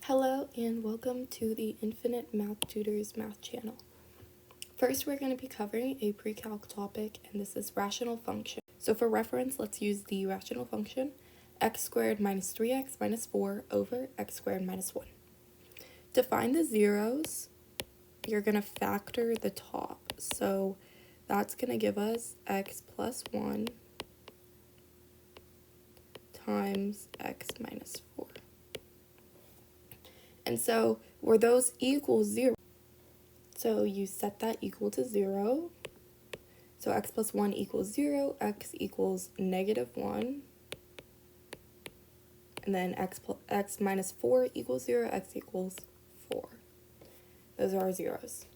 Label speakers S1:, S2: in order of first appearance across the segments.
S1: Hello and welcome to the Infinite Math Tutors math channel. First, we're going to be covering a pre-calc topic, and this is rational function. So for reference, let's use the rational function x squared minus 3x minus 4 over x squared minus 1. To find the zeros, you're going to factor the top. So that's going to give us x plus 1 times x minus 4. And so where those equal 0, so you set that equal to 0. So x plus 1 equals 0, x equals negative 1. And then x minus 4 equals 0, x equals 4. Those are our zeros.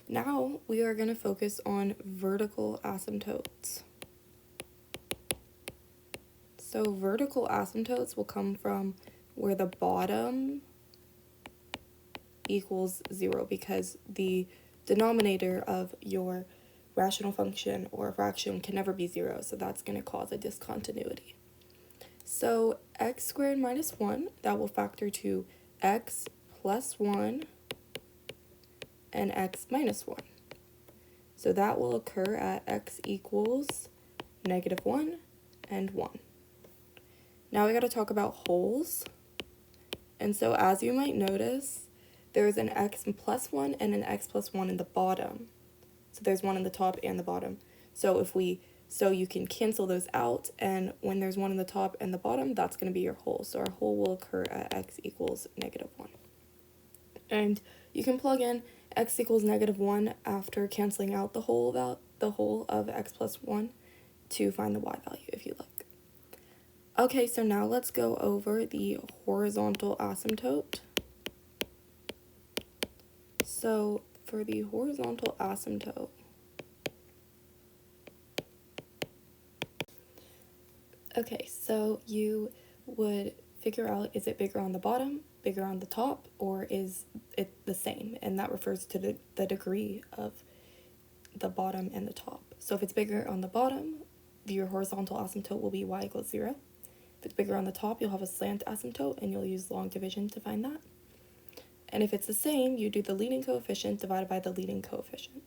S1: Now we are going to focus on vertical asymptotes. So vertical asymptotes will come from where the bottom equals 0, because the denominator of your rational function or fraction can never be 0, so that's going to cause a discontinuity. So x squared minus 1, that will factor to x plus 1 and x minus 1. So that will occur at x equals negative 1 and 1. Now we got to talk about wholes. And so as you might notice, there's an x plus 1 and an x plus 1 in the bottom. So there's one in the top and the bottom. So you can cancel those out, and when there's one in the top and the bottom, that's going to be your whole. So our whole will occur at x equals negative 1. And you can plug in x equals negative 1 after canceling out the whole of x plus 1 to find the y value if you like. Okay, so now let's go over the horizontal asymptote. So for the horizontal asymptote, okay, so you would figure out, is it bigger on the bottom, bigger on the top, or is it the same? And that refers to the degree of the bottom and the top. So if it's bigger on the bottom, your horizontal asymptote will be y equals 0. If it's bigger on the top, you'll have a slant asymptote, and you'll use long division to find that. And if it's the same, you do the leading coefficient divided by the leading coefficient.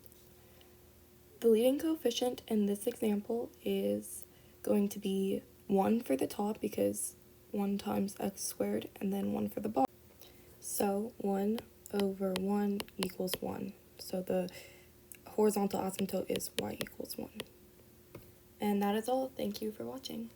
S1: The leading coefficient in this example is going to be 1 for the top, because 1 times x squared, and then 1 for the bottom. So 1 over 1 equals 1. So the horizontal asymptote is y equals 1. And that is all. Thank you for watching.